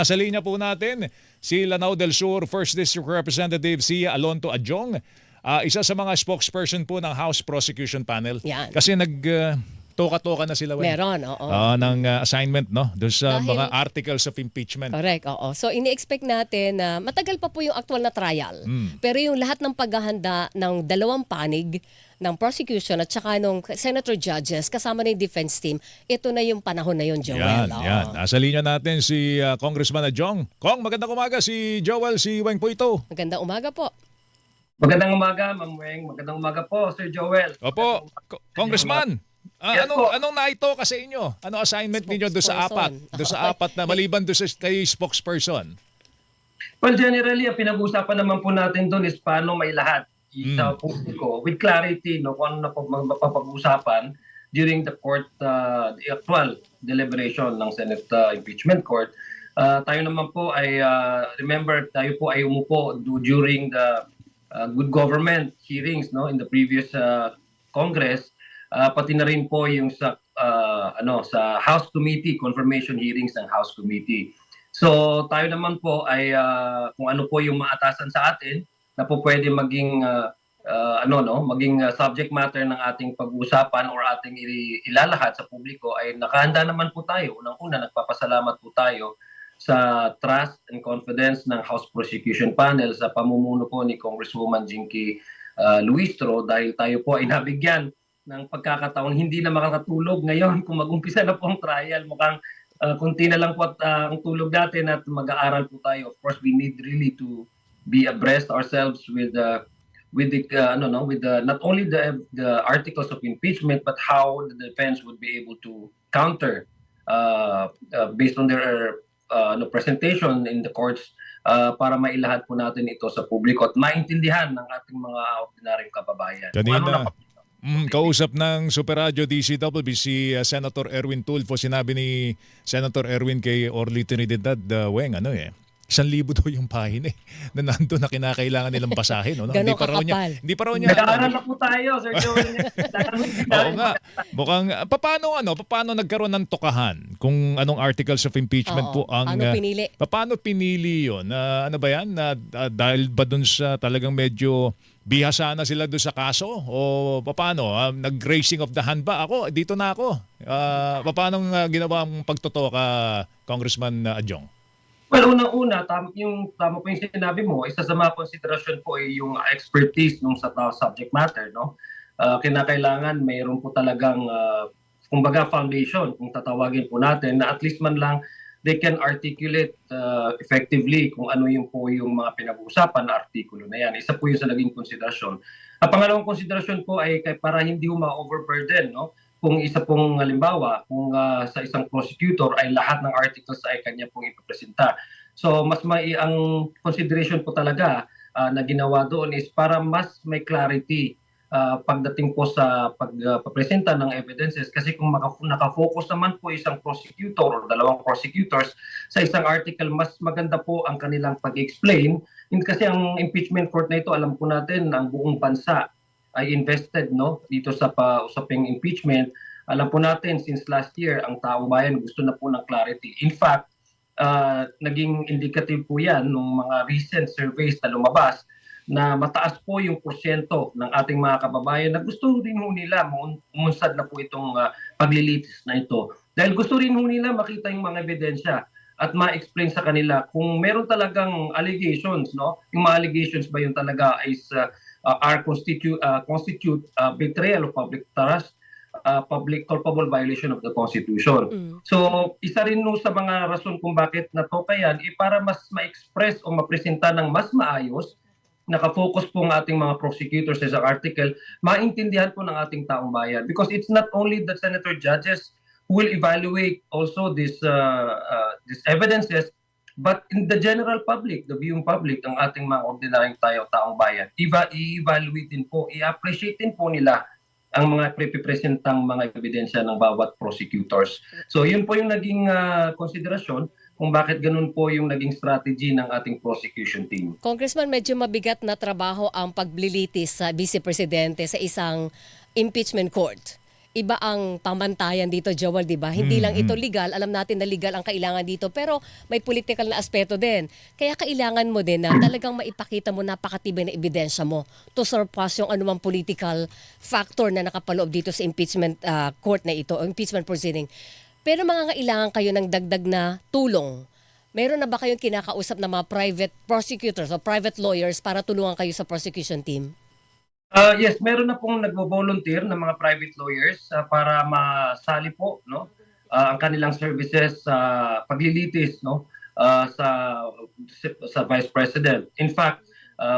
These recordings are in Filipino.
Sa linya po natin, si Lanao del Sur First District Representative si Alonto Adjong, isa sa mga spokesperson po ng House Prosecution Panel. Yan. Kasi toka-toka na sila Meron, oo. ng assignment no doon sa Dahil- mga articles of impeachment. Correct, oo. So ini-expect natin na matagal pa po yung actual na trial. Pero yung lahat ng paghahanda ng dalawang panig ng prosecution at saka ng senator judges kasama ng defense team, ito na yung panahon na yun, Joel. Oo. Yan. Nasa linya natin si Congressman Adjong. Kong, magandang umaga. Si Joel, si Weng po ito. Magandang umaga po. Magandang umaga, Ma'am Weng. Magandang umaga po, Sir Joel. Opo, Congressman. Yes po. Anong naito ka sa inyo? Ano assignment ninyo doon sa apat? Spokesperson. Doon sa apat na maliban doon sa kay spokesperson? Well, generally, ang pinag-uusapan naman po natin doon is paano may lahat sa publiko with clarity no, kung ano na po mapapag-usapan during the court, the actual deliberation ng Senate Impeachment Court. Tayo naman po ay, remember, tayo po ay umupo during the good government hearings no, in the previous Congress. Pati na rin po yung sa sa House Committee, confirmation hearings ng House Committee. So tayo naman po ay kung ano po yung maatasan sa atin na po pwede maging maging subject matter ng ating pag-uusapan or ating ilalahad sa publiko ay nakahanda naman po tayo. Unang-una, nagpapasalamat po tayo sa trust and confidence ng House Prosecution Panel sa pamumuno po ni Congresswoman Jinky Luistro dahil tayo po ay nabigyan ng pagkakataon hindi na makakatulog ngayon kung mag-umpisa na po ang trial. Mukhang kunti na lang po at ang tulog natin at mag-aaral po tayo. Of course, we need really to be abreast ourselves with not only the articles of impeachment but how the defense would be able to counter based on their presentation in the courts para mailahad po natin ito sa publiko at maintindihan ng ating mga ordinaryong kababayan. Kanina, kausap ng Super Radio DCWB si Senator Erwin Tulfo, sinabi ni Senator Erwin kay Orly Trinidad, Weng, 1,000 daw yung pahina na nandun na kinakailangan nilang basahin. No? Ganon Hindi pa raw niya. Nag-aaral na po tayo, Sir Joel. Oo nga. Mukhang, paano nagkaroon ng tokahan kung anong articles of impeachment po ang... Paano pinili? Paano pinili yun? Ano ba yan? Dahil ba dun sa talagang medyo bihasa na sila doon sa kaso? O paano? Nag-raising of the hand ba? Ako, dito na ako. Paano ginawa ang pagtotoka, Congressman Adjong? Well, unang-una, tama po yung sinabi mo, isa sa mga konsiderasyon po ay yung expertise nung sa subject matter. No? Kinakailangan mayroon po talagang, kumbaga foundation, kung tatawagin po natin, na at least man lang they can articulate effectively kung ano yung po yung mga pinag-uusapan na artikulo na yan. Isa po yung sa naging konsiderasyon. Ang pangalawang konsiderasyon po ay para hindi ma-overburden, no? Kung isa pong halimbawa, kung sa isang prosecutor ay lahat ng articles ay kanya pong ipapresenta. So mas ang consideration po talaga na ginawa doon is para mas may clarity pagdating po sa pagpapresenta ng evidences. Kasi kung nakafocus naman po isang prosecutor o dalawang prosecutors sa isang article, mas maganda po ang kanilang pag-explain. Kasi ang impeachment court na ito, alam po natin, ang buong bansa ay invested dito sa usaping impeachment. Alam po natin since last year ang taong bayan gusto na po ng clarity. In fact, naging indicative po yan ng mga recent surveys na lumabas na mataas po yung porsyento ng ating mga kababayan na gusto rin ho nila umunsad na po itong paglilitis na ito. Dahil gusto rin ho nila makita yung mga ebidensya at ma-explain sa kanila kung meron talagang allegations, yung mga allegations ba yun talaga is constitute betrayal of public trust, public culpable violation of the Constitution. So, isa rin sa mga rason kung bakit natoka yan, para mas ma-express o mapresenta ng mas maayos, nakafocus po ang ating mga prosecutors sa isang article, maintindihan po ng ating taong bayan. Because it's not only the senator judges who will evaluate also these evidences, but in the general public, the viewing public, ang ating mga ordinaryong taong bayan, i-evaluate din po, i-appreciate din po nila ang mga prepresentang mga ebidensya ng bawat prosecutors. So yun po yung naging konsiderasyon kung bakit ganun po yung naging strategy ng ating prosecution team. Congressman, medyo mabigat na trabaho ang paglilitis sa Vice Presidente sa isang impeachment court. iba ang pamantayan dito, Joel, di ba? Hindi lang ito legal. Alam natin na legal ang kailangan dito. Pero may political na aspeto din. Kaya kailangan mo din na talagang maipakita mo napakatibay na ebidensya mo to surpass yung anumang political factor na nakapaloob dito sa impeachment court na ito, o impeachment proceeding. Pero mga kailangan kayo ng dagdag na tulong. Meron na ba kayong kinakausap na mga private prosecutors o private lawyers para tulungan kayo sa prosecution team? Yes, meron na pong nagvo-volunteer ng mga private lawyers para masali po, no, ang kanilang services sa paglilitis, no, sa Vice President. In fact,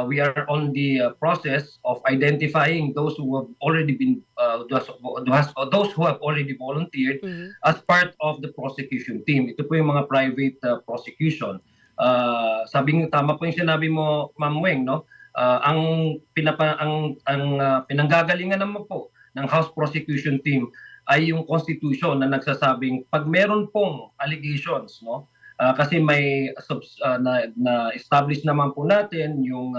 we are on the process of identifying those who have already been those who have already volunteered as part of the prosecution team. Ito po yung mga private prosecution. Tama po yung sinabi mo, Ma'am Weng, no? Ang pinanggagalingan naman po ng House Prosecution Team ay yung Constitution na nagsasabing pag meron pong allegations, no, kasi may na establish naman po natin yung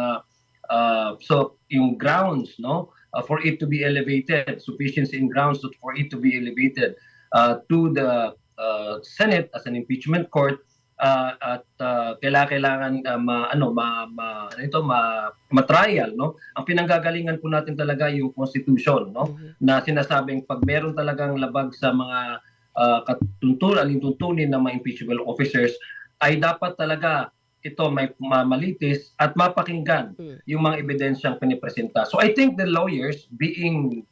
yung grounds, no, for it to be elevated, sufficiency in grounds for it to be elevated to the Senate as an impeachment court. At kailangan matrial, no. Ang pinanggagalingan po natin talaga yung constitution, no, na sinasabing pag meron talagang labag sa mga tuntunin ng mga impeachable officers ay dapat talaga ito may malitis at mapakinggan yung mga ebidensyang pinipresenta. So I think the lawyers being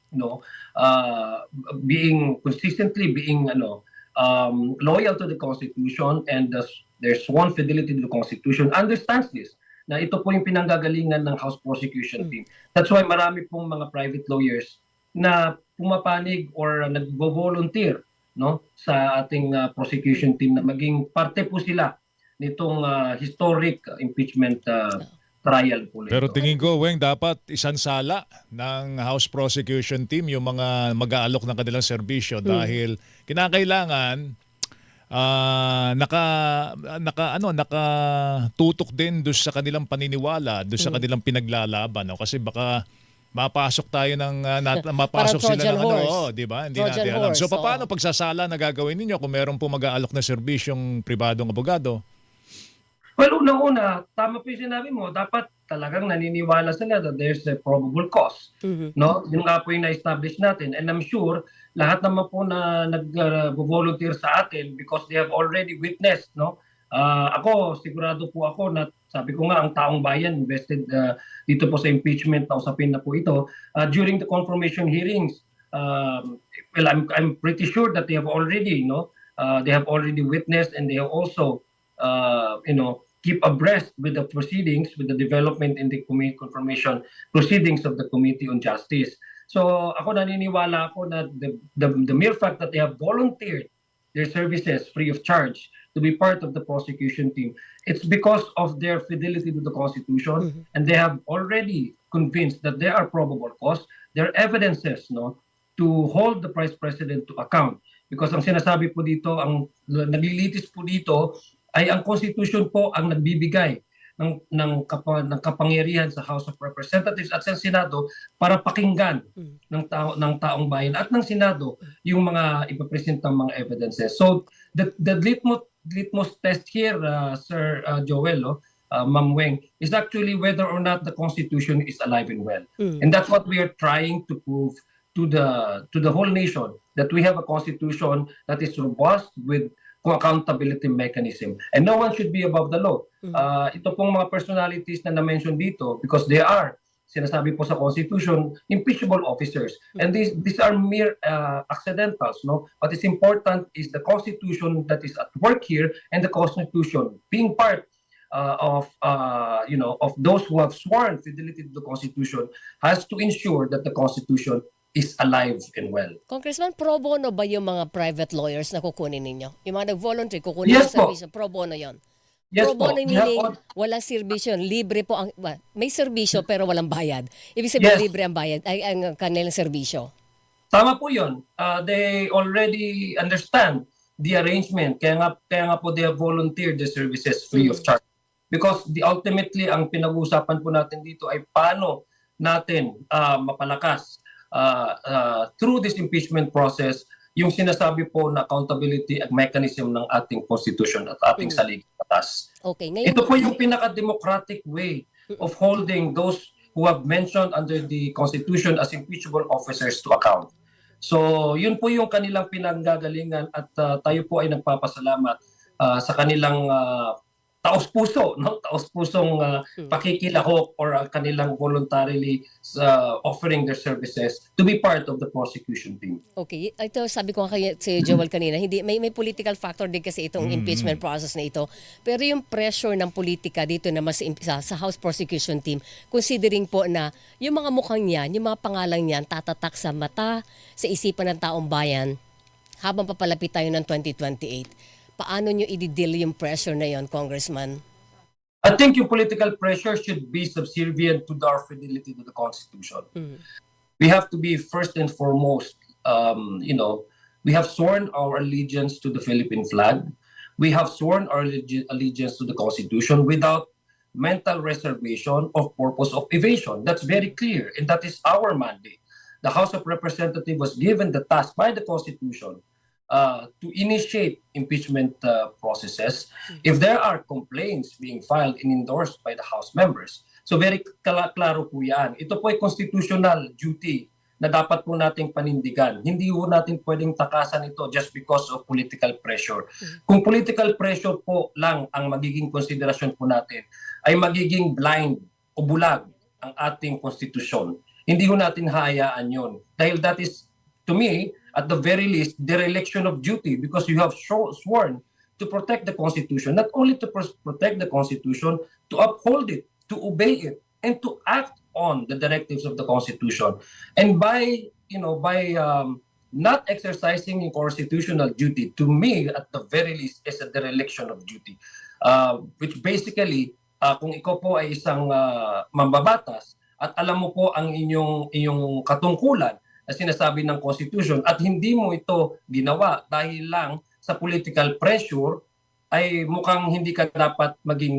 loyal to the Constitution and their sworn fidelity to the Constitution understands this, na ito po yung pinanggagalingan ng House Prosecution Team. That's why marami pong mga private lawyers na pumapanig or nagvo-volunteer, no, sa ating prosecution team na maging parte po sila nitong historic impeachment trial po nito. Pero tingin ko, Weng, dapat isansala ng House Prosecution Team yung mga mag-aalok ng kanilang serbisyo dahil kinakailangan nakatutok din doon sa kanilang paniniwala, doon sa kanilang pinaglalaban, no? Kasi baka mapasok tayo ng mapasok sila Trojan ng horse. di ba? Hindi Trojan natin alam. horse, So paano pagsasala na gagawin ninyo kung meron po mag-aalok na serbisyong pribadong abogado? Well, unang-una, tama po yung sinabi mo, dapat talagang naniniwala sila that there's a probable cause. No? Yung nga po yung na-establish natin. And I'm sure, lahat naman po na nag-volunteer sa atin because they have already witnessed, no? Ako, sigurado po ako na sabi ko nga, ang taong bayan invested dito po sa impeachment na usapin na po ito. During the confirmation hearings, well, I'm pretty sure that they have already, they have already witnessed and they have also, keep abreast with the proceedings, with the development in the confirmation proceedings of the Committee on Justice. So ako naniniwala ako na the mere fact that they have volunteered their services free of charge to be part of the prosecution team, it's because of their fidelity to the Constitution, and they have already convinced that there are probable cause, there are evidences, no, to hold the Vice President to account. Because ang sinasabi po dito, ang naglilitis po dito, ay ang Constitution po ang nagbibigay ng kapangyarihan sa House of Representatives at sa Senado para pakinggan ng taong bayan at ng Senado yung mga ipapresentang mga evidences. So the litmus test here, Sir Joel, Ma'am Weng, is actually whether or not the Constitution is alive and well. And that's what we are trying to prove to the whole nation, that we have a Constitution that is robust with accountability mechanism. And no one should be above the law. Ito pong mga personalities na na-mention dito, because they are, sinasabi po sa Constitution, impeachable officers. And these are mere accidentals, no? What is important is the Constitution that is at work here, and the Constitution being part of those who have sworn fidelity to the Constitution has to ensure that the Constitution is alive and well. Congressman, pro bono ba yung mga private lawyers na kukunin ninyo? Yung mga nag-voluntary, kukunin Yes sa po. service, pro bono yon. Yes Pro po. bono We have meaning walang serbisyo, libre po ang may serbisyo pero walang bayad. Ibig sabihin Yes. libre ang bayad ay ang kanilang serbisyo. Tama po yun. They already understand the arrangement. Kaya nga po they have volunteered the services free of charge. Because ultimately, ang pinag-uusapan po natin dito ay paano natin mapalakas through this impeachment process yung sinasabi po na accountability at mechanism ng ating constitution at ating saligang batas. Okay, ngayon Ito po yung pinaka-democratic way of holding those who have mentioned under the Constitution as impeachable officers to account. So, yun po yung kanilang pinanggagalingan at tayo po ay nagpapasalamat sa kanilang taos-puso, no? Taos-pusong pakikilahok or kanilang voluntarily offering their services to be part of the prosecution team. Okay, ito sabi ko nga kay si Joel kanina, hindi may political factor din kasi itong impeachment process na ito. Pero yung pressure ng politika dito na mas sa House Prosecution Team, considering po na yung mga mukhang niyan, yung mga pangalang niyan tatatak sa mata, sa isipan ng taong bayan habang papalapit tayo ng 2028. Paano nyo i-deal yung pressure na yon, Congressman? I think yung political pressure should be subservient to our fidelity to the Constitution. We have to be first and foremost, we have sworn our allegiance to the Philippine flag. We have sworn our allegiance to the Constitution without mental reservation of purpose of evasion. That's very clear, and that is our mandate. The House of Representatives was given the task by the Constitution to initiate impeachment processes if there are complaints being filed and endorsed by the House members. So very klaro po yan. Ito po ay constitutional duty na dapat po nating panindigan. Hindi po natin pwedeng takasan ito just because of political pressure. Kung political pressure po lang ang magiging konsiderasyon po natin, ay magiging blind o bulag ang ating konstitusyon. Hindi po natin hayaan yun. Dahil that is, to me, at the very least, dereliction of duty because you have sworn to protect the Constitution, not only to protect the Constitution, to uphold it, to obey it, and to act on the directives of the Constitution. And by not exercising your constitutional duty, to me, at the very least, is a dereliction of duty. Which basically, kung ikaw po ay isang mambabatas at alam mo po ang inyong katungkulan na sinasabi ng Constitution at hindi mo ito ginawa dahil lang sa political pressure, ay mukhang hindi ka dapat maging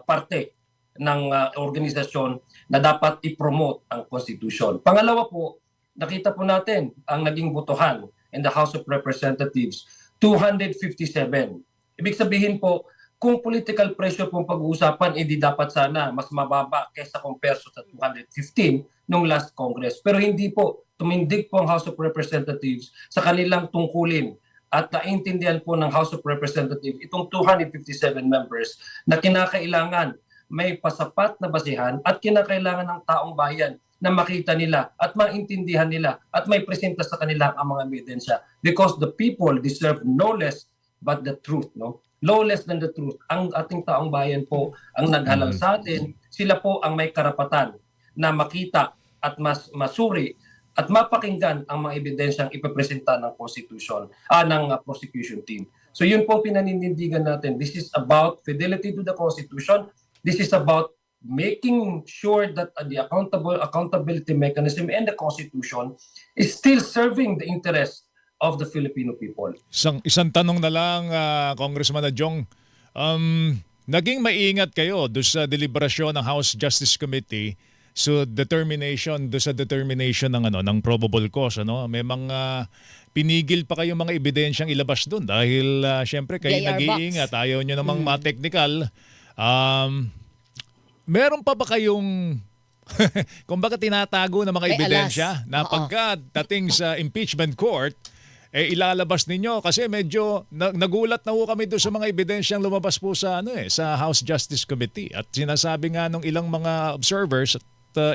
parte ng organisasyon na dapat i-promote ang Constitution. Pangalawa po, nakita po natin ang naging botohan in the House of Representatives, 257. Ibig sabihin po, kung political pressure pong pag-uusapan, hindi dapat sana mas mababa kaysa compare sa 215 nung last Congress. Pero hindi po, tumindig po ang House of Representatives sa kanilang tungkulin at naintindihan po ng House of Representatives itong 257 members na kinakailangan may pasapat na basihan at kinakailangan ng taong bayan na makita nila at maintindihan nila at may presenta sa kanila ang mga ebidensya. Because the people deserve no less but the truth, no? No less than the truth. Ang ating taong bayan po ang naghalal sa atin. Sila po ang may karapatan na makita at masuri at mapakinggan ang mga ebidensyang ipapresenta ng Constitution, ng prosecution team. So yun po pinanindigan natin. This is about fidelity to the Constitution. This is about making sure that the accountability mechanism and the Constitution is still serving the interest of the Filipino people. Isang tanong na lang, Congressman Adjong. Naging maingat kayo doon sa deliberasyon ng House Justice Committee sa determination ng probable cause, ano? May mga pinigil pa kayong mga ebidensyang ilabas doon dahil syempre kayo JR nag-iingat, ayaw nyo namang ma-technical. Meron pa ba kayong kumbaga tinatago ng mga May ebidensya alas. na pagka dating sa impeachment court ilalabas ninyo kasi medyo nagulat na ho kami doon sa mga ebidensyang lumabas po sa sa House Justice Committee at sinasabi nga nung ilang mga observers at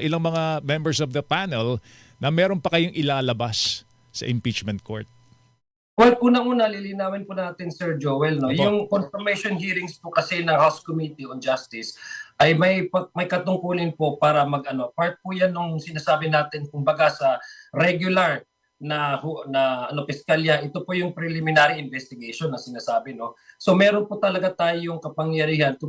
ilang mga members of the panel na meron pa kayong ilalabas sa impeachment court. Well, unang-una lilinawin po natin, Sir Joel, no. Opo. Yung confirmation hearings po kasi ng House Committee on Justice ay may katungkulin po para part po 'yan nung sinasabi natin kumbaga sa regular na piskalya. Ito po yung preliminary investigation na sinasabi, no. So meron po talaga tayong kapangyarihan to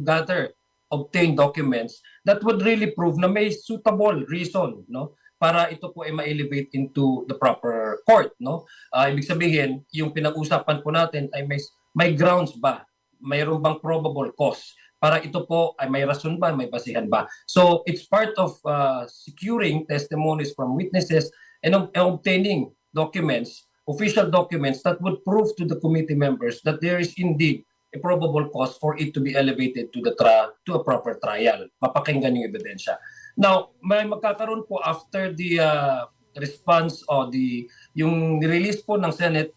obtain documents that would really prove na may suitable reason, no, para ito po ay ma-elevate into the proper court, no. Ibig sabihin, yung pinag-usapan po natin ay may grounds ba? Mayroon bang probable cause? Para ito po ay may rason ba, may basihan ba? So it's part of securing testimonies from witnesses and obtaining documents, official documents that would prove to the committee members that there is indeed a probable cause for it to be elevated to to a proper trial. Mapakinggan yung ebidensya. Now, may magkakaroon po after the response o yung release po ng Senate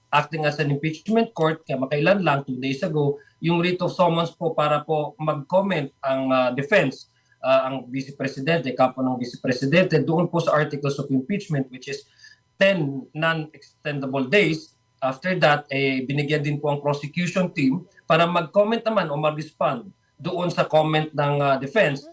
acting as an impeachment court, kaya makailan lang, 2 days ago, yung writ of summons po para po mag-comment ang defense, ang Vice Presidente, kampo ng Vice Presidente, doon po sa articles of impeachment, which is 10 non-extendable days. After that, binigyan din po ang prosecution team para mag-comment naman o mag-respond doon sa comment ng defense,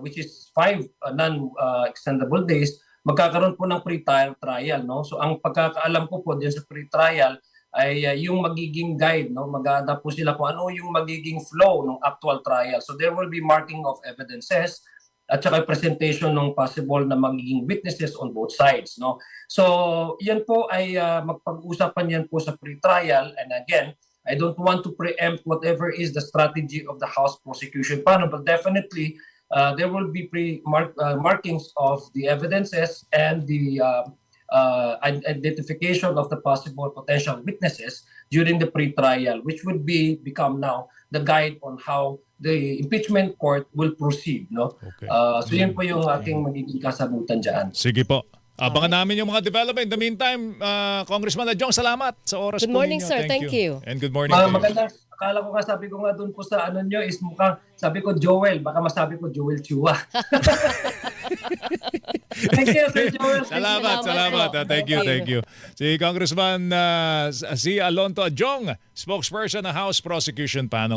which is 5 non-extendable days. Magkakaroon po ng pre-trial trial, no? So ang pagkakaalam ko po din sa pre-trial ay yung magiging guide, no? Mag-aada po sila kung ano yung magiging flow ng actual trial. So there will be marking of evidences at saka presentation ng possible na magiging witnesses on both sides, no? So yan po ay magpag-usapan yan po sa pre-trial, and again, I don't want to preempt whatever is the strategy of the House prosecution panel, but definitely there will be markings of the evidences and the identification of the possible potential witnesses during the pre-trial, which would become now the guide on how the impeachment court will proceed, no? Okay. So yun po yung aking magiging kasagutan dyan. Sige po. Abangan namin yung mga development. In the meantime, Congressman Adjong, salamat sa oras Good po morning, ninyo. sir. Thank you. And good morning to you. Maganda. Akala ko nga, sabi ko nga doon po sa ano nyo is mukhang, sabi ko Joel, baka masabi ko Joel Chua. Thank you, Sir Joel. Salamat. Salamat po. Thank you. Si Congressman si Alonto Adjong, spokesperson ng House Prosecution Panel.